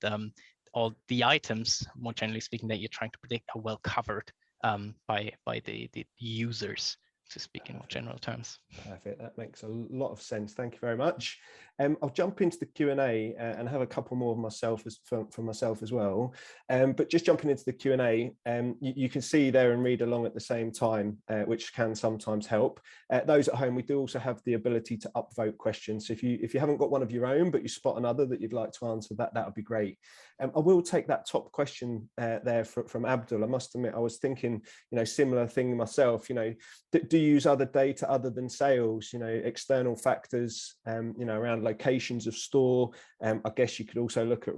all the items, more generally speaking, that you're trying to predict are well covered by the users, to speak in more general terms. Perfect. That makes a lot of sense. Thank you very much. I'll jump into the Q&A and have a couple more of myself for myself as well. But just jumping into the Q&A, you can see there and read along at the same time, which can sometimes help. Those at home, we do also have the ability to upvote questions. So if you haven't got one of your own, but you spot another that you'd like to answer, that would be great. I will take that top question there from Abdul. I must admit, I was thinking, similar thing myself. Do you use other data other than sales? External factors, around locations of store. I guess you could also look at,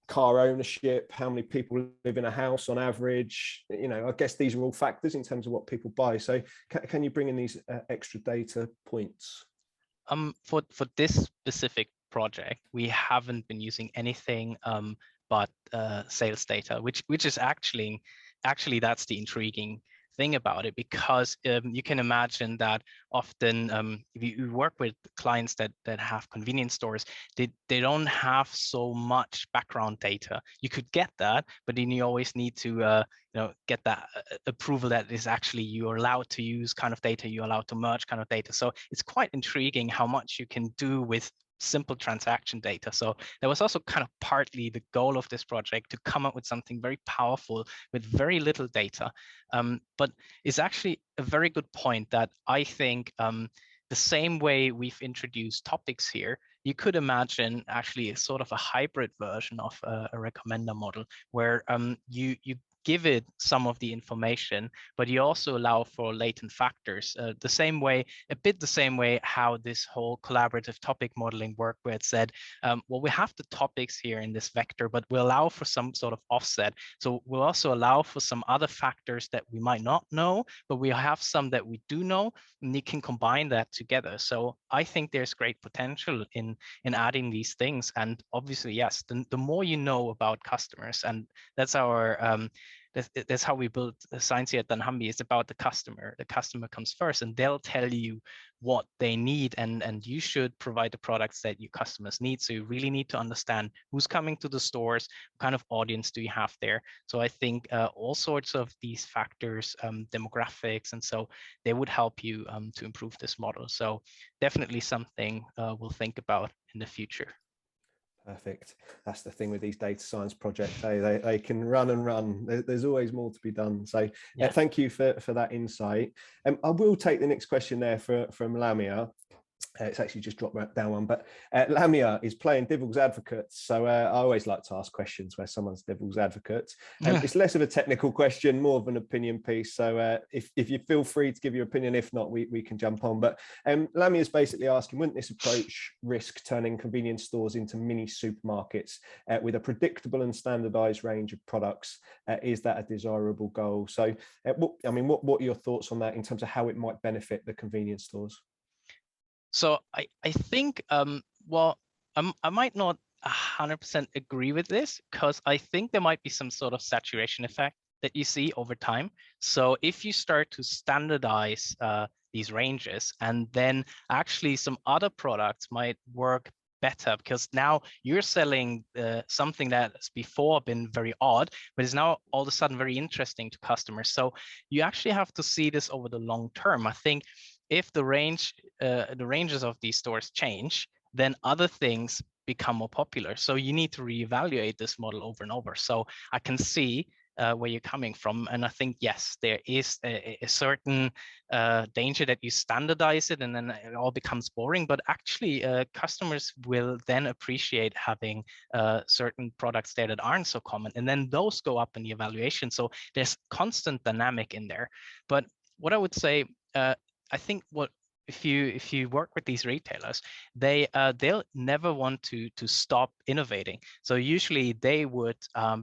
car ownership, how many people live in a house on average. I guess these are all factors in terms of what people buy. So can you bring in these extra data points? For this specific project, we haven't been using anything but sales data, which is actually that's the intriguing thing about it, because you can imagine that often if you work with clients that have convenience stores, they don't have so much background data. You could get that, but then you always need to get that approval that is actually you're allowed to use kind of data, you're allowed to merge kind of data. So it's quite intriguing how much you can do with simple transaction data. So that was also kind of partly the goal of this project, to come up with something very powerful with very little data. But it's actually a very good point that I think the same way we've introduced topics here, you could imagine actually a sort of a hybrid version of a recommender model, where you give it some of the information, but you also allow for latent factors. The same way, a bit the same way how this whole collaborative topic modeling worked, where it said, well, we have the topics here in this vector, but we allow for some sort of offset. So we'll also allow for some other factors that we might not know, but we have some that we do know, and you can combine that together. So I think there's great potential in adding these things. And obviously, yes, the more you know about customers, and that's our that's how we build science here at dunnhumby. It's about the customer. The customer comes first, and they'll tell you what they need, and you should provide the products that your customers need. So you really need to understand who's coming to the stores, what kind of audience do you have there. So I think all sorts of these factors, demographics, and so they would help you to improve this model. So definitely something we'll think about in the future. Perfect. That's the thing with these data science projects. They can run and run. There's always more to be done. So yeah. Thank you for that insight. I will take the next question there from Lamia. It's actually just dropped down one, but Lamia is playing devil's advocate. So I always like to ask questions where someone's devil's advocate. It's less of a technical question, more of an opinion piece. So if you feel free to give your opinion, if not, we can jump on. But Lamia is basically asking, wouldn't this approach risk turning convenience stores into mini supermarkets with a predictable and standardized range of products? Is that a desirable goal? So what are your thoughts on that in terms of how it might benefit the convenience stores? So I think, well, I might not 100% agree with this, because I think there might be some sort of saturation effect that you see over time. So if you start to standardize these ranges, and then actually some other products might work better, because now you're selling something that has before been very odd, but is now all of a sudden very interesting to customers. So you actually have to see this over the long term. I think if the ranges of these stores change, then other things become more popular. So you need to reevaluate this model over and over. So I can see where you're coming from, and I think yes, there is a certain danger that you standardize it and then it all becomes boring. But actually, customers will then appreciate having certain products there that aren't so common, and then those go up in the evaluation. So there's constant dynamic in there. But what I would say, I think if you work with these retailers, they'll never want to stop innovating. So usually they would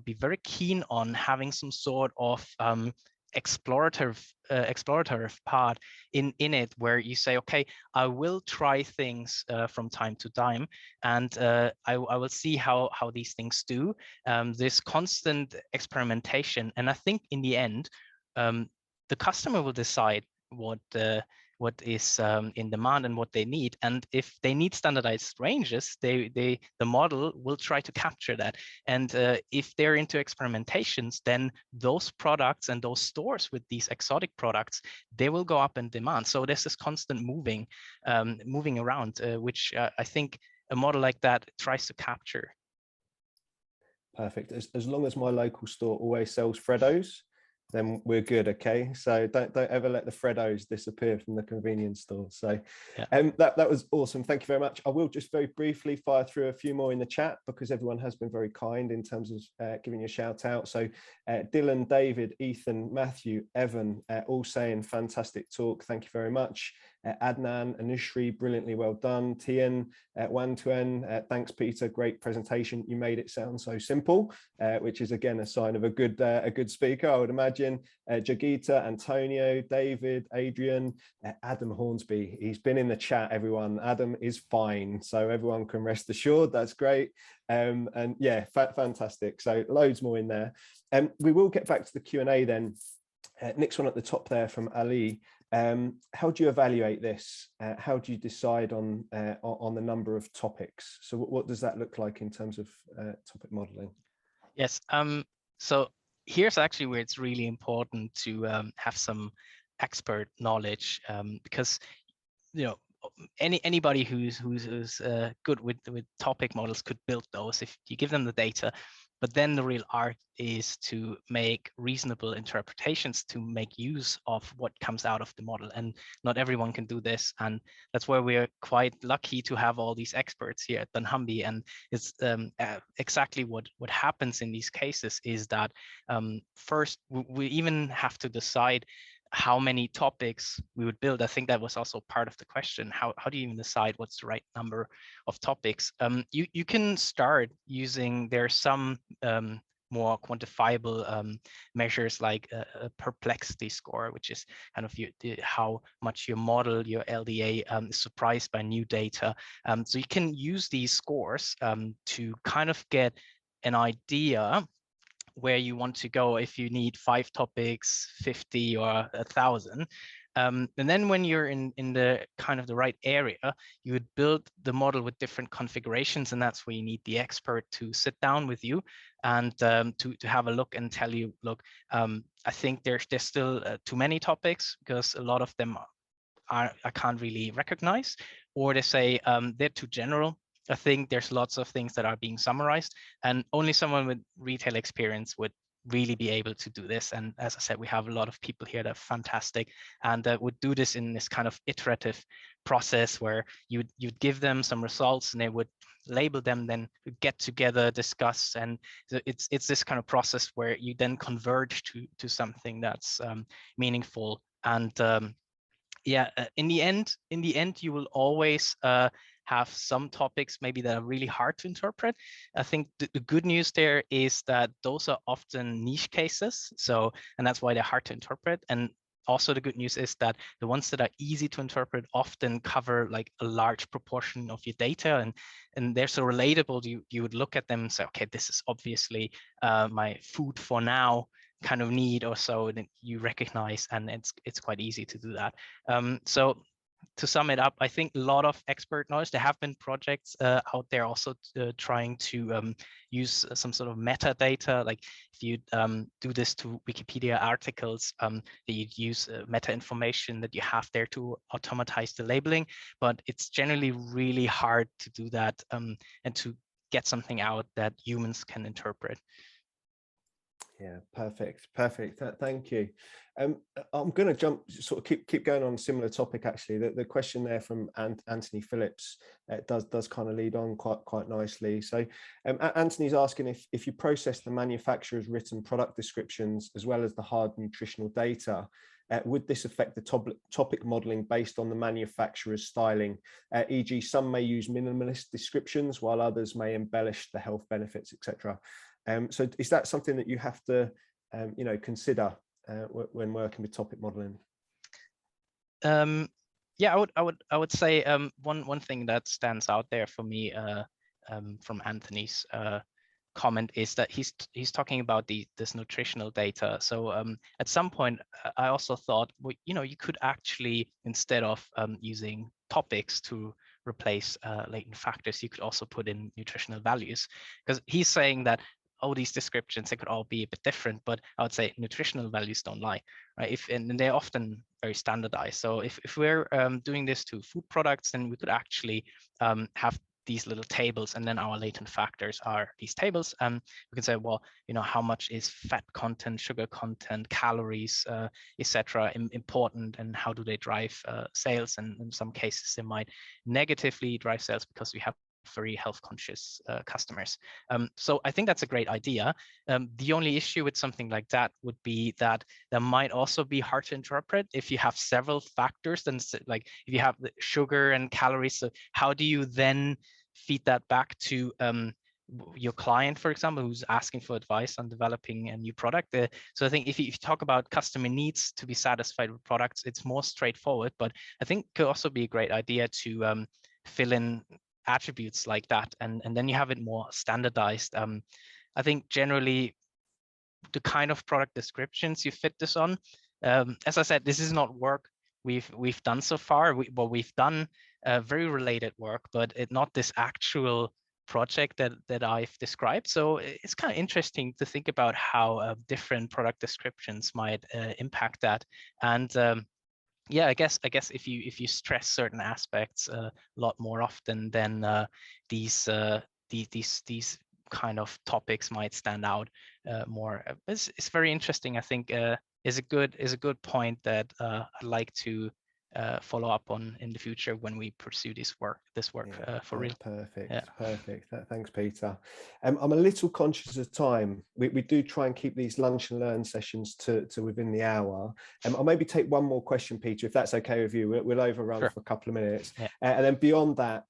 be very keen on having some sort of explorative part in it, where you say, okay, I will try things from time to time, and I will see how these things do. This constant experimentation, and I think in the end, the customer will decide what is in demand and what they need. And if they need standardized ranges, the model will try to capture that. And if they're into experimentations, then those products and those stores with these exotic products, they will go up in demand. So there's this constant moving around, which I think a model like that tries to capture. Perfect. As long as my local store always sells Freddos, then we're good. Okay, so don't ever let the Freddos disappear from the convenience store. So yeah. That was awesome. Thank you very much. I will just very briefly fire through a few more in the chat, because everyone has been very kind in terms of giving you a shout out. So Dylan, David, Ethan, Matthew, Evan, all saying fantastic talk. Thank you very much. Adnan, Anushri, brilliantly well done. Tien, Wan Tuen, thanks Peter, great presentation. You made it sound so simple, which is again a sign of a good speaker, I would imagine. Jagita, Antonio, David, Adrian, Adam Hornsby, he's been in the chat, everyone. Adam is fine, so everyone can rest assured. That's great. And yeah, fantastic. So loads more in there. We will get back to the Q&A then. Next one at the top there from Ali. How do you evaluate this? How do you decide on the number of topics? So what does that look like in terms of topic modeling? Yes. So here's actually where it's really important to have some expert knowledge, because anybody who's good with topic models could build those if you give them the data. But then the real art is to make reasonable interpretations to make use of what comes out of the model. And not everyone can do this. And that's where we're quite lucky to have all these experts here at dunnhumby. And it's exactly what happens in these cases is that first, we even have to decide how many topics we would build. I think that was also part of the question. How do you even decide what's the right number of topics? You can start using, there's some more quantifiable measures like a perplexity score, which is kind of how much your model, your LDA, is surprised by new data. So you can use these scores to kind of get an idea where you want to go if you need 5 topics, 50 or 1,000. And then when you're in the kind of the right area, you would build the model with different configurations, and that's where you need the expert to sit down with you and to have a look and tell you, look, I think there's still too many topics because a lot of them I can't really recognize, or they say they're too general. I think there's lots of things that are being summarized, and only someone with retail experience would really be able to do this. And as I said, we have a lot of people here that are fantastic and that would do this in this kind of iterative process where you'd give them some results and they would label them, then get together, discuss, and it's this kind of process where you then converge to something that's meaningful. And yeah, in the end, you will always have some topics maybe that are really hard to interpret. I think the good news there is that those are often niche cases. So, and that's why they're hard to interpret. And also the good news is that the ones that are easy to interpret often cover like a large proportion of your data, and they're so relatable. You would look at them and say, okay, this is obviously my food for now kind of need or so that you recognize, and it's quite easy to do that. So to sum it up, I think a lot of expert knowledge. There have been projects out there also trying to use some sort of metadata. Like if you do this to Wikipedia articles, that you'd use meta information that you have there to automatize the labeling. But it's generally really hard to do that and to get something out that humans can interpret. Yeah, perfect. Thank you. I'm going to jump, sort of keep going on a similar topic. Actually, the question there from Anthony Phillips does kind of lead on quite nicely. So, Anthony's asking if you process the manufacturer's written product descriptions as well as the hard nutritional data, would this affect the topic modeling based on the manufacturer's styling? E.g., some may use minimalist descriptions while others may embellish the health benefits, etc. So is that something that you have to, consider when working with topic modeling? Yeah, I would say one thing that stands out there for me from Anthony's comment is that he's talking about this nutritional data. So at some point, I also thought, well, you could actually, instead of using topics to replace latent factors, you could also put in nutritional values, because he's saying that all these descriptions, they could all be a bit different, but I would say nutritional values don't lie, right? And they're often very standardized. So if we're doing this to food products, then we could actually have these little tables, and then our latent factors are these tables. We can say, well, how much is fat content, sugar content, calories, etc. important, and how do they drive sales? And in some cases, they might negatively drive sales because we have very health conscious customers. So I think that's a great idea. The only issue with something like that would be that that might also be hard to interpret if you have several factors. Then, like if you have the sugar and calories, so how do you then feed that back to your client, for example, who's asking for advice on developing a new product? So I think if you talk about customer needs to be satisfied with products, it's more straightforward. But I think it could also be a great idea to fill in attributes like that, and then you have it more standardized. I think generally the kind of product descriptions you fit this on as I said, this is not work we've done so far. We've done very related work, but not this actual project that I've described. So it's kind of interesting to think about how different product descriptions might impact that. And yeah, I guess if you stress certain aspects a lot more often, then these kind of topics might stand out more. It's very interesting. I think is a good point that I'd like to follow up on in the future when we pursue this work for real. Perfect. Yeah. Perfect. Thanks, Peter. I'm a little conscious of time. We do try and keep these lunch and learn sessions to within the hour. I'll maybe take one more question, Peter, if that's okay with you. We'll overrun Sure. for a couple of minutes. Yeah. And then beyond that,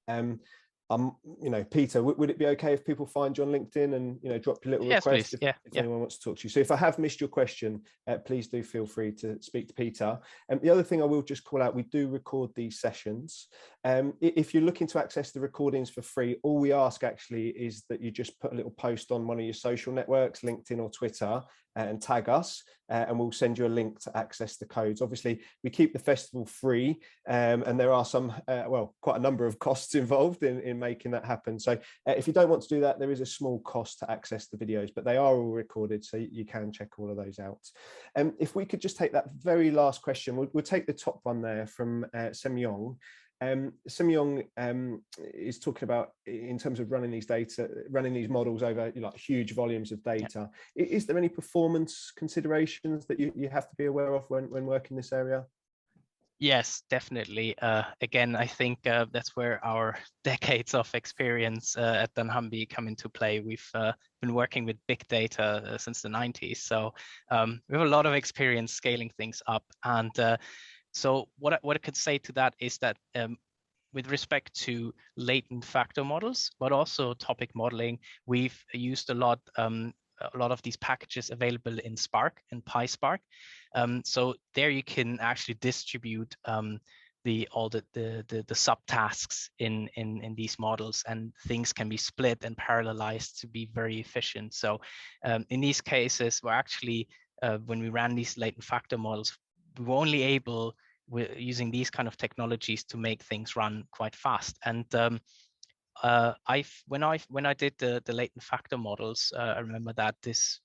Peter, would it be okay if people find you on LinkedIn and drop your little Yes, request please. if anyone wants to talk to you? So if I have missed your question, please do feel free to speak to Peter. And the other thing I will just call out, we do record these sessions. If you're looking to access the recordings for free, all we ask actually is that you just put a little post on one of your social networks, LinkedIn or Twitter, and tag us, and we'll send you a link to access the codes. Obviously, we keep the festival free, and there are some, quite a number of costs involved in making that happen. So if you don't want to do that, there is a small cost to access the videos, but they are all recorded, so you can check all of those out. If we could just take that very last question, we'll take the top one there from Semyong. Semyong is talking about, in terms of running these models over huge volumes of data. Yeah. Is there any performance considerations that you have to be aware of when working this area? Yes, definitely. Again, I think that's where our decades of experience at dunnhumby come into play. We've been working with big data since the 90s, so we have a lot of experience scaling things up. And so what I could say to that is that with respect to latent factor models, but also topic modeling, we've used a lot of these packages available in Spark and PySpark. So there you can actually distribute all the subtasks in these models, and things can be split and parallelized to be very efficient. So in these cases, we're actually when we ran these latent factor models, we were only able, using these kind of technologies, to make things run quite fast. And when I did the latent factor models, I remember that this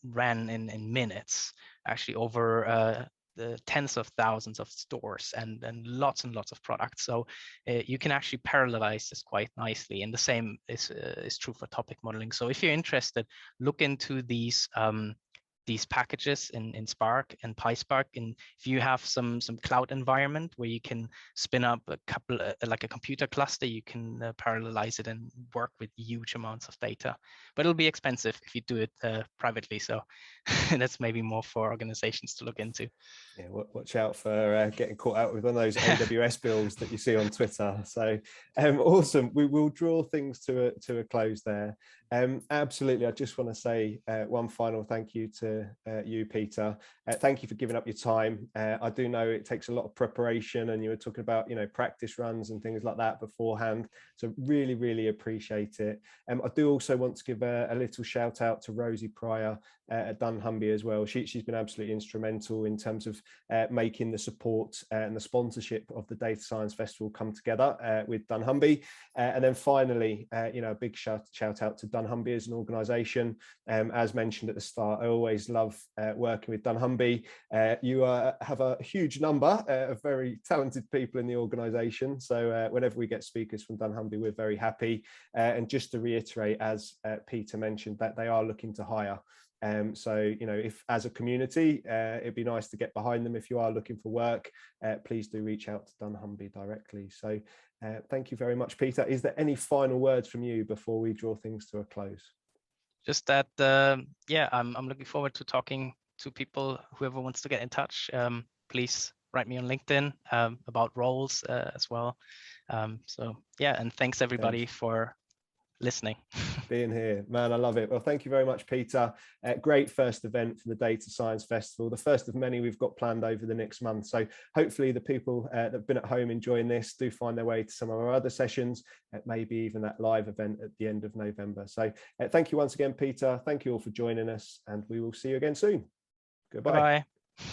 ran in minutes, actually, over the tens of thousands of stores and lots and lots of products. So you can actually parallelize this quite nicely, and the same is true for topic modeling. So if you're interested, look into these packages in Spark and PySpark, and if you have some cloud environment where you can spin up a couple like a computer cluster, you can parallelize it and work with huge amounts of data. But it'll be expensive if you do it privately, so that's maybe more for organizations to look into. Yeah, watch out for getting caught out with one of those AWS bills that you see on Twitter. So awesome. We will draw things to a close there. Absolutely. I just want to say one final thank you to you, Peter. Thank you for giving up your time. I do know it takes a lot of preparation, and you were talking about practice runs and things like that beforehand. So really appreciate it. I do also want to give a little shout out to Rosie Pryor at dunnhumby as well. She's been absolutely instrumental in terms of making the support and the sponsorship of the Data Science Festival come together with dunnhumby. And then finally, a big shout out to dunnhumby as an organization. As mentioned at the start, I always love working with dunnhumby. You have a huge number of very talented people in the organization. So whenever we get speakers from dunnhumby, we're very happy. And just to reiterate, as Peter mentioned, that they are looking to hire. So, if as a community, it'd be nice to get behind them. If you are looking for work, please do reach out to dunnhumby directly. So thank you very much, Peter. Is there any final words from you before we draw things to a close? Just that, I'm looking forward to talking to people, whoever wants to get in touch. Please write me on LinkedIn about roles as well. So yeah, and thanks everybody for listening. Being here, man, I love it. Well, thank you very much, Peter. Great first event for the Data Science Festival, the first of many we've got planned over the next month. So hopefully the people that have been at home enjoying this do find their way to some of our other sessions, maybe even that live event at the end of November. So thank you once again, Peter. Thank you all for joining us, and we will see you again soon. Goodbye. Bye.